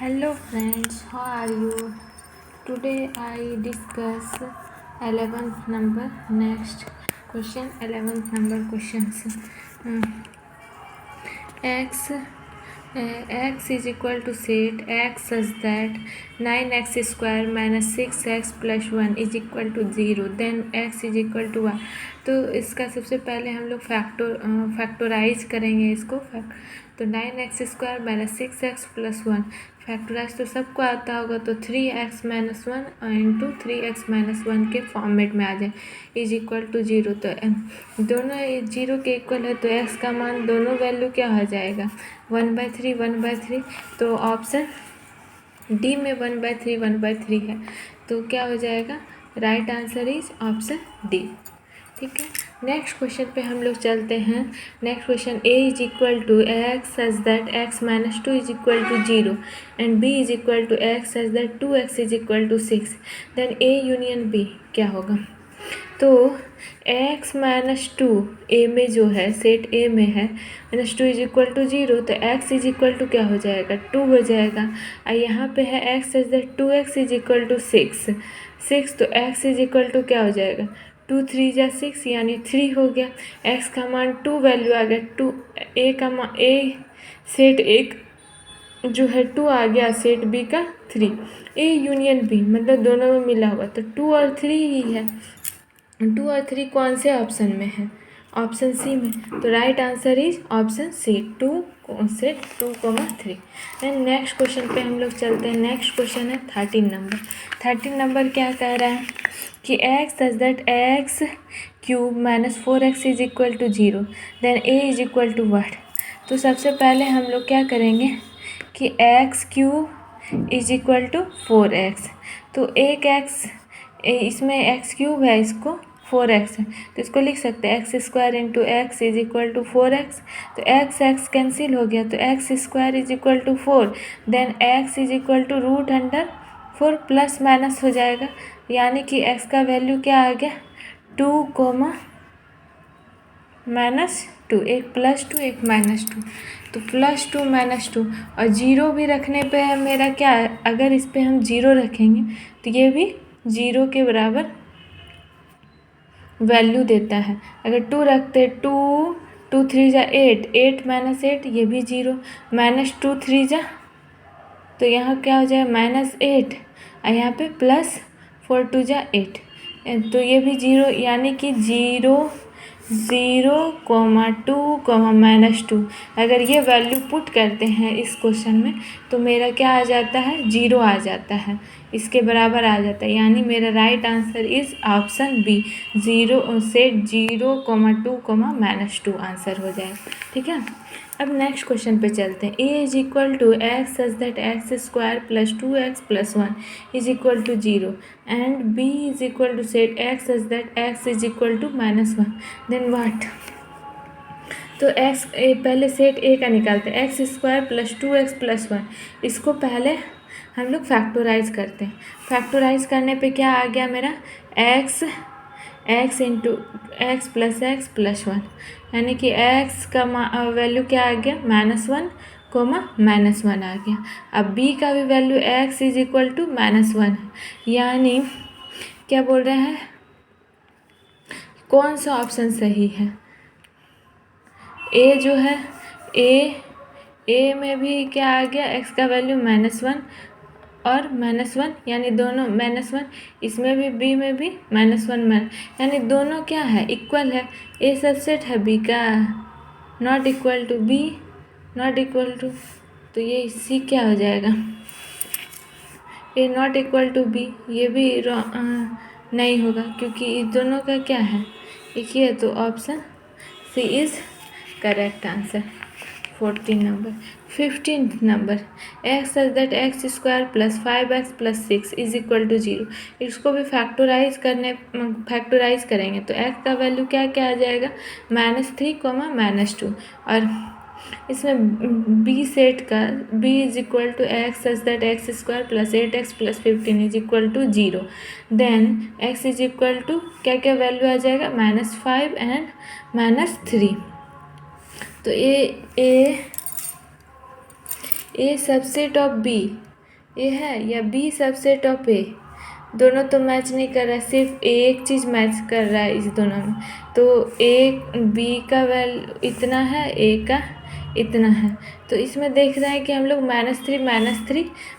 Hello friends, how are you? Today I discuss 11th number. Next question, 11th number questions. X x is equal to set x such that 9x square minus 6x plus 1 is equal to 0, then x is equal to 1. तो इसका सबसे पहले हम लोग factorise करेंगे इसको। तो 9x square minus 6x plus 1 factorise तो सबको आता होगा, तो 3x minus 1 into 3x minus 1 के फॉर्मेट में आ जाए इज इक्वल टू 0। तो दोनों 0 के इक्वल है, तो x का मान दोनों वैल्यू क्या हो जाएगा 1/3 1/3। तो ऑप्शन डी में 1/3 1/3 है, तो क्या हो जाएगा right answer is option D. ठीक है, नेक्स्ट क्वेश्चन पे हम लोग चलते हैं। Next question, a is equal to X such that x minus 2 is equal to 0 and b is equal to X such that 2x is equal to 6, then a union b क्या होगा। तो x minus 2 a में जो है set a में है minus 2 is equal to 0, तो x is equal to क्या हो जाएगा 2 हो जाएगा। और यहाँ पे है x such that 2x is equal to 6, तो x इज इक्वल टू क्या हो जाएगा 2 3 जा 6 यानी 3 हो गया। x का मान 2 वैल्यू आ गया, 2 a का मान a सेट एक जो है 2 आ गया, सेट b का 3, a यूनियन b मतलब दोनों में मिला हुआ, तो 2 और 3 ही है। 2 और 3 कौन से ऑप्शन में है, ऑप्शन सी में, तो right answer is option C 2 set 2,3। Then next question पे हम लोग चलते हैं। नेक्स्ट क्वेश्चन है 13 नंबर। 13 नंबर क्या कह रहा है कि x such that x cube minus 4x is equal to 0, then a is equal to what. तो सबसे पहले हम लोग क्या करेंगे कि x cube is equal to 4x, तो एक x इसमें x क्यूब है, इसको 4x है, तो इसको लिख सकते हैं X square into X is equal to 4x। तो x कैंसिल हो गया, तो X square is equal to 4, then x is equal to root under 4 plus minus हो जाएगा, यानी कि x का वैल्यू क्या आ गया 2, माइनस 2, एक प्लस 2 एक माइनस 2, तो प्लस 2 माइनस 2 और 0 भी रखने पे है मेरा क्या है, अगर इस पे हम 0 रखेंगे तो ये भी 0 के बराबर वैल्यू देता है। अगर 2 रखते 2 3 जा 8 माइनस 8 ये भी 0, माइनस 2 3 जा, तो यहाँ क्या हो जाए माइनस 8 और यहाँ पे प्लस 4 2 जा 8, तो ये भी 0, यानी कि 0 0, 2, माइनस 2। अगर ये वैल्यू पुट करते हैं इस क्वेश्चन में तो मेरा क्या आ जाता है 0 आ जाता है, इसके बराबर आ जाता है, यानी मेरा right answer is option B 0 set 0, 2, minus 2 answer हो जाएगा। ठीक है, अब नेक्स्ट क्वेश्चन पे चलते हैं। a is equal to X such that X square plus 2x plus 1 is equal to 0 and b is equal to set X such that X is equal to minus 1, then what. तो x पहले set a का निकालते हैं, X square plus 2x plus 1, इसको पहले हम लोग factorise करते हैं। फैक्टोराइज करने पे क्या आ गया मेरा x इंटू एक्स प्लस 1, यानी कि x का वैल्यू क्या आ गया -1, माइनस 1 आ गया। अब b का भी value x is equal to -1, यानी क्या बोल रहे हैं कौन सा ऑप्शन सही है। a जो है a में भी क्या आ गया x का वैल्यू -1 और -1, यानी दोनों -1, इसमें भी b में भी -1 यानी दोनों क्या है इक्वल है। a सबसेट है b का, not equal to b, not equal to, तो ये c क्या हो जाएगा a not equal to b, ये भी नहीं होगा क्योंकि इस दोनों का क्या है एक ही है, तो option C is correct answer 14 number. 15 number, X such that X square plus 5x plus 6 is equal to 0, इसको भी फैक्टोराइज करेंगे तो x का वैल्यू क्या क्या आ जाएगा -3, -2, और इसमें b सेट का b is equal to X such that X square plus 8x plus 15 is equal to 0, then x is equal to क्या क्या वैल्यू आ जाएगा -5 एंड -3। तो A subset of B A है या बी सबसेट ऑफ ए? दोनों तो मैच नहीं कर रहा है, सिर्फ एक चीज़ मैच कर रहा है इस दोनों में। तो ए बी का वैल्यू इतना है, ए का इतना है। तो इसमें देख रहे हैं कि हम लोग -3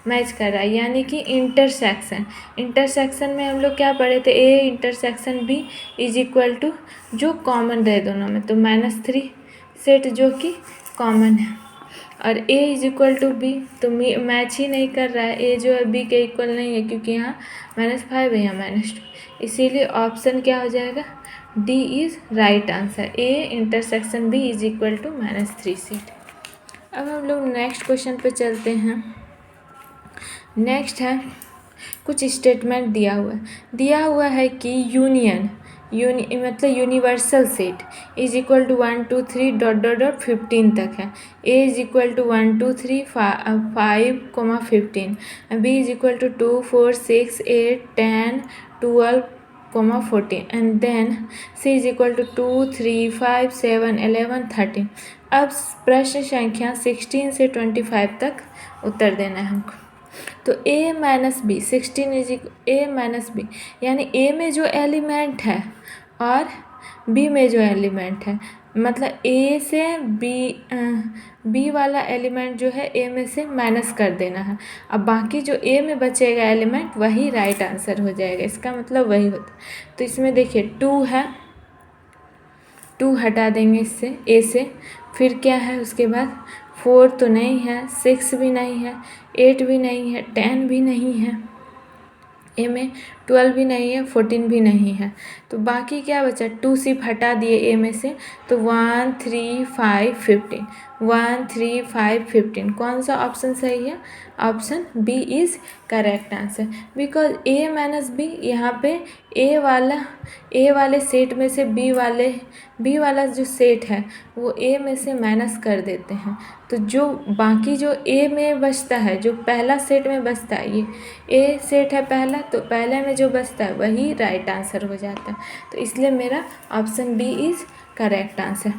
मैच कर रहा है, यानी कि इंटरसेक्शन में हम लोग क्या पढ़े थे, A intersection B is equal to जो कॉमन रहे दोनों में, तो -3 सेट जो कि कॉमन है, और a is equal to B, तो मैच ही नहीं कर रहा है, a जो है b के इक्वल नहीं है, क्योंकि यहाँ -5 है, यहाँ -2, इसीलिए ऑप्शन क्या हो जाएगा, D is right answer, a intersection b is equal to -3 set. अब हम लोग नेक्स्ट क्वेश्चन पे चलते हैं। नेक्स्ट है कुछ स्टेटमेंट दिया हुआ है कि यूनियन मतलब universal set is equal to 1 2 3 ... 15 तक है। A is equal to 1 2 3 5, 15, B is equal to 2 4 6 8 10 12, 14, and then C is equal to 2 3 5 7 11 13। अब प्रश्न संख्या 16 से 25 तक उत्तर देना है हमको। तो a minus B 16 is a minus B, यानी a में जो एलिमेंट है और b में जो एलिमेंट है, मतलब a से b वाला एलिमेंट जो है a में से माइनस कर देना है। अब बाकी जो a में बचेगा एलिमेंट वही राइट आंसर हो जाएगा, इसका मतलब वही होता है। तो इसमें देखिए 2 है, 2 हटा देंगे इससे a से, फिर क्या है उसके बाद 4 तो नहीं है, 6 भी नहीं है, 8 भी नहीं है, 10 भी नहीं है, ए में 12 भी नहीं है, 14 भी नहीं है। तो बाकी क्या बचा, 2 सिर्फ हटा दिए ए में से, तो 1 3 5 15, 1 3 5 15, कौन सा ऑप्शन सही है, option B is correct answer, because A minus B, यहाँ पे ए वाले सेट में से बी वाला जो सेट है वो ए में से माइनस कर देते हैं, तो जो बाकी जो ए में बचता है, जो पहला सेट में बचता है, ये ए सेट है पहला, तो पहले में जो बचता है वही राइट आंसर हो जाता है। तो इसलिए मेरा option B is correct answer.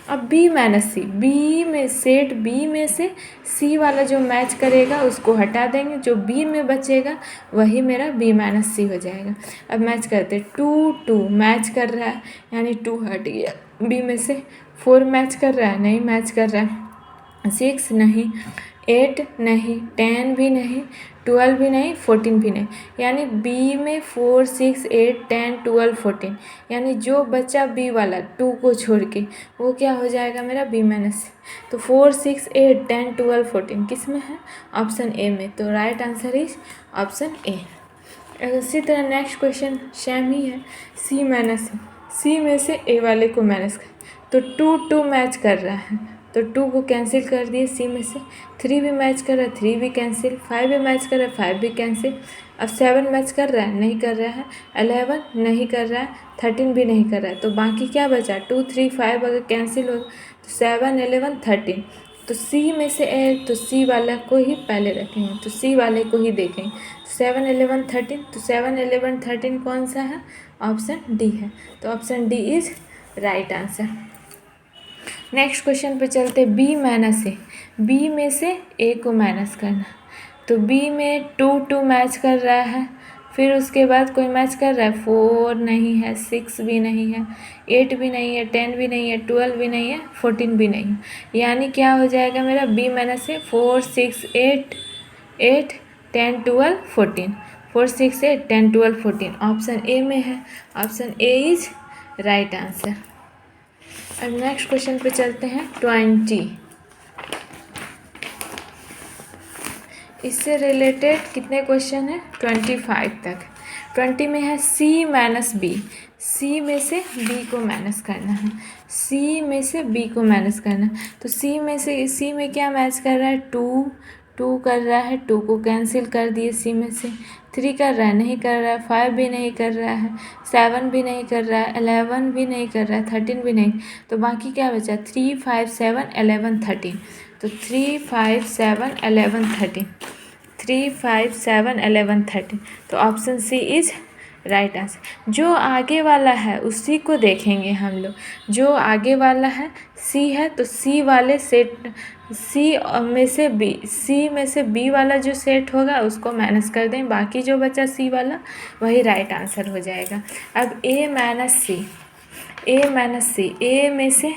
अब B minus C, set B में से सी वाला जो मैच करेगा उसको हटा देंगे, जो बी में बचेगा वही मेरा बी माइनस सी हो जाएगा। अब मैच करते, 2 2 मैच कर रहा है, यानी 2 हट गया बी में से, 4 मैच कर रहा है, नहीं मैच कर रहा है, 6 नहीं, 8 नहीं, 10 भी नहीं, 12 भी नहीं, 14 भी नहीं, यानी बी में 4 6 8 10 12 14, यानी जो बचा बी वाला 2 को छोड़ के वो क्या हो जाएगा मेरा बी माइनस। तो 4 6 8 10 12 14 किस में है, ऑप्शन ए में, तो right answer is option A. इसी तरह नेक्स्ट क्वेश्चन सेम ही है, सी माइनस सी में से ए वाले को माइनस कर, तो 2 2 मैच कर रहा है, तो 2 को कैंसिल कर दिए सी में से, 3 भी मैच कर रहा है, 3 भी कैंसिल, 5 भी मैच कर रहा है, 5 भी कैंसिल। अब 7 मैच कर रहा है, नहीं कर रहा है, 11 नहीं कर रहा है, 13 भी नहीं कर रहा है, तो बाकी क्या बचा, 2 3 5 अगर कैंसिल हो तो 7 11 13, तो सी में से तो सी वाला को ही पहले रखेंगे, तो सी वाले को ही देखेंगे, 7 11 13, तो 7 11 13 कौन सा है, ऑप्शन डी है, तो option D is right answer. Next question पे चलते, बी माइनस ए, बी में से ए को माइनस करना, तो बी में 2 2 मैच कर रहा है, फिर उसके बाद कोई मैच कर रहा है, 4 नहीं है, 6 भी नहीं है, 8 भी नहीं है, 10 भी नहीं है, 12 भी नहीं है, 14 भी नहीं है, यानी क्या हो जाएगा मेरा B minus A 4 6 8 8 10 12 14, 4 6 8 10 12 14 option A में है, option A is right answer. अब नेक्स्ट क्वेश्चन पे चलते हैं 20। इससे रिलेटेड कितने क्वेश्चन हैं, 25 तक। 20 में है सी माइनस बी, सी में से बी को माइनस करना है, सी में से बी को माइनस करना है, तो सी में क्या मैच कर रहा है, 2 2 कर रहा है, 2 को कैंसिल कर दिए, सी में से 3 कर रहा है, नहीं कर रहा है, 5 भी नहीं कर रहा है, 7 भी नहीं कर रहा है, 11 भी नहीं कर रहा है, 13 भी नहीं, तो बाकी क्या बचा, 3 5 7 11 13, तो 3 5 7 11 13, 3 5 7 11 13, तो option C is right answer. जो आगे वाला है उसी को देखेंगे हम लोग। जो आगे वाला है सी है तो सी वाले सेट, सी में से बी वाला जो सेट होगा उसको माइनस कर दें, बाकी जो बचा सी वाला वही राइट आंसर हो जाएगा। अब ए माइनस सी, ए में से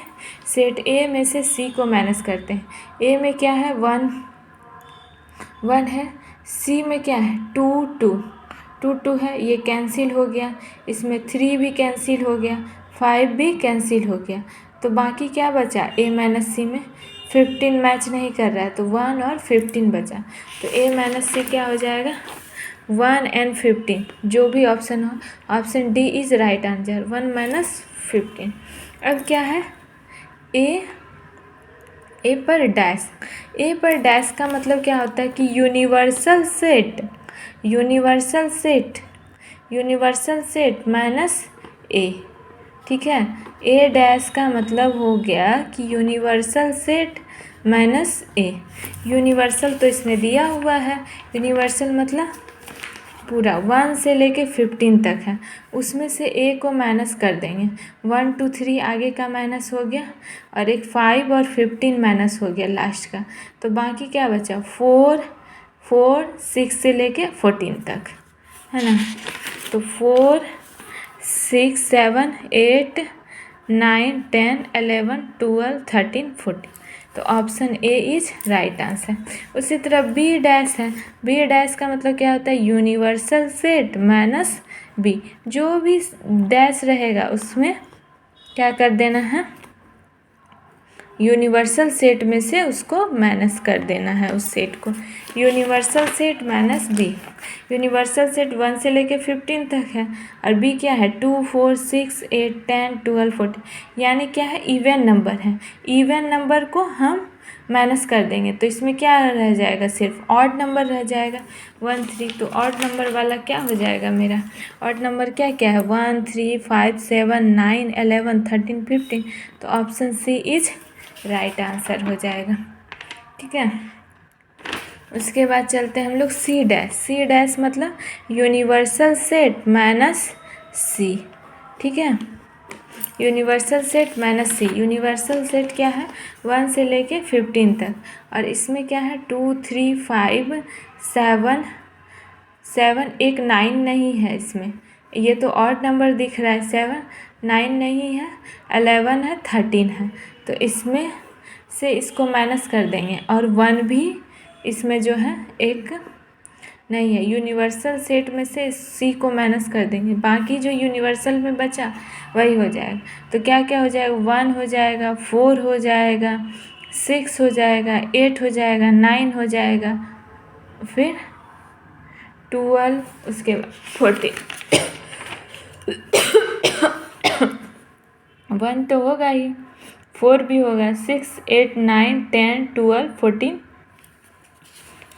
सेट ए में से सी को माइनस करते हैं। ए में क्या है 1 है, सी में क्या है 2 है, ये कैंसिल हो गया, इसमें 3 भी कैंसिल हो गया, 5 भी कैंसिल हो गया, तो बाकी क्या बचा ए माइनस सी में 15 मैच नहीं कर रहा है तो 1 और 15 बचा, तो ए माइनस सी क्या हो जाएगा 1 and 15, जो भी ऑप्शन हो, option D is right answer 1 minus 15। अब क्या है ए पर डैश का मतलब क्या होता है कि यूनिवर्सल सेट माइनस ए, ठीक है। ए डैश का मतलब हो गया कि यूनिवर्सल सेट माइनस ए। यूनिवर्सल तो इसमें दिया हुआ है, यूनिवर्सल मतलब पूरा 1 से लेके 15 तक है, उसमें से ए को माइनस कर देंगे, 1 2 3 आगे का माइनस हो गया और एक 5 और 15 माइनस हो गया लास्ट का, तो बाकी क्या बचा 4 6 से लेके 14 तक, है ना। तो 4 6 7 8 9 10 11 12 13 14, तो option A is right answer. उसी तरह बी डैश है, बी डैश का मतलब क्या होता है यूनिवर्सल सेट माइनस बी, जो भी डैश रहेगा उसमें क्या कर देना है यूनिवर्सल सेट में से उसको माइनस कर देना है उस सेट को, universal set minus B. Universal set 1 से लेके 15 तक है और बी क्या है 2 4 6 8 10 12 14, यानी क्या है इवन नंबर है, इवन नंबर को हम माइनस कर देंगे तो इसमें क्या रह जाएगा सिर्फ ऑड नंबर रह जाएगा 1 3, तो ऑड नंबर वाला क्या हो जाएगा मेरा, ऑड नंबर क्या क्या है 1 3 5 7 9 11 13 15, तो option C is right answer हो जाएगा, ठीक है। उसके बाद चलते हैं हम लोग सी डैश मतलब यूनिवर्सल सेट माइनस सी, ठीक है। यूनिवर्सल सेट माइनस सी, यूनिवर्सल सेट क्या है 1 से लेके 15 तक, और इसमें क्या है 2 3 5 7, एक 9 नहीं है इसमें, ये तो ऑड नंबर दिख रहा है, 7 9 नहीं है, 11 है, 13 है, तो इसमें से इसको माइनस कर देंगे और 1 भी इसमें जो है एक नहीं है, यूनिवर्सल सेट में से सी को माइनस कर देंगे, बाकी जो यूनिवर्सल में बचा वही हो जाएगा, तो क्या क्या हो जाएगा 1 हो जाएगा, 4 हो जाएगा, 6 हो जाएगा, 8 हो जाएगा, 9 हो जाएगा, फिर 12, उसके बाद 14 1 तो होगा ही, 4 भी होगा, 6 8 9 10 12 14,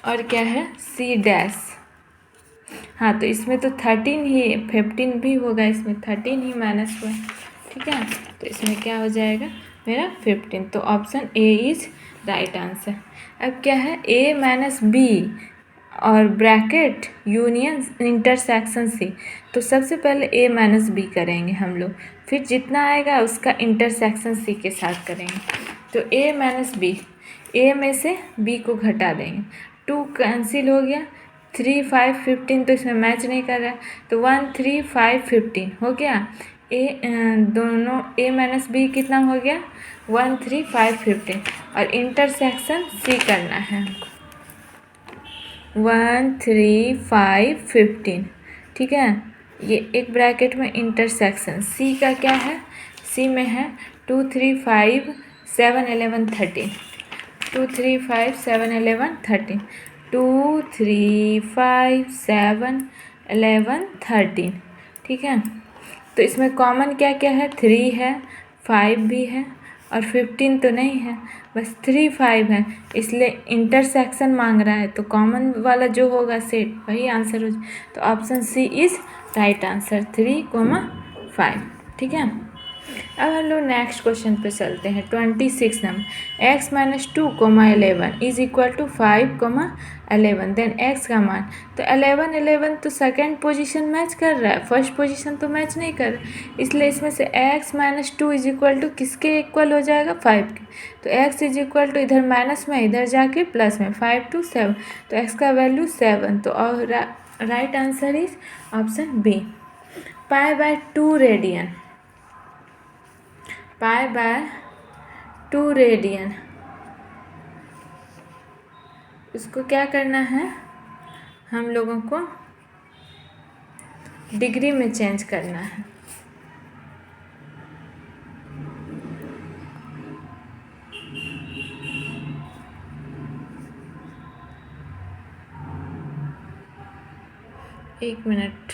और क्या है सी डैश, हाँ तो इसमें तो 13 ही 15 भी होगा, इसमें 13 ही माइनस हुआ, ठीक है, तो इसमें क्या हो जाएगा मेरा 15, तो option A is right answer. अब क्या है ए माइनस बी और ब्रैकेट यूनियन इंटरसेक्शन सी, तो सबसे पहले ए माइनस बी करेंगे हम लोग, फिर जितना आएगा उसका इंटरसेक्शन सी के साथ करेंगे, तो ए माइनस बी, ए में से बी को घटा देंगे, 2 कैंसिल हो गया, 3 5 15 तो इसमें मैच नहीं कर रहा है, तो 1 3 5 15 हो गया, दोनों ए माइनस बी कितना हो गया 1 3 5 15, और इंटरसेक्शन सी करना है हमको 1 3 5 15, ठीक है। ये एक ब्रैकेट में इंटरसेक्शन सी का क्या है, सी में है 2 3 5 7 11 13, 2 3 5 7 11 13, 2 3 5 7 11 13, ठीक है। तो इसमें कॉमन क्या क्या है 3 है, 5 भी है और 15 तो नहीं है, बस 3 5 है, इसलिए इंटरसेक्शन मांग रहा है, तो कॉमन वाला जो होगा सेट वही आंसर हो जाए, तो option C is right answer 3 5, ठीक है। अब हम लोग नेक्स्ट क्वेश्चन पे चलते हैं। 26 number, x minus 2 11 is equal to 5 11, then x का मान। तो 11 तो सेकेंड पोजीशन मैच कर रहा है, फर्स्ट पोजीशन तो मैच नहीं कर रहा, इसलिए इसमें से x minus 2 is equal to किसके इक्वल हो जाएगा, 5 के। तो x इज इक्वल टू इधर माइनस में, इधर जाके प्लस में, 5 to 7, तो x का वैल्यू 7। तो और right answer is option B, pi by 2 radian. Pi by 2 radian, इसको क्या करना है, हम लोगों को डिग्री में चेंज करना है। एक मिनट।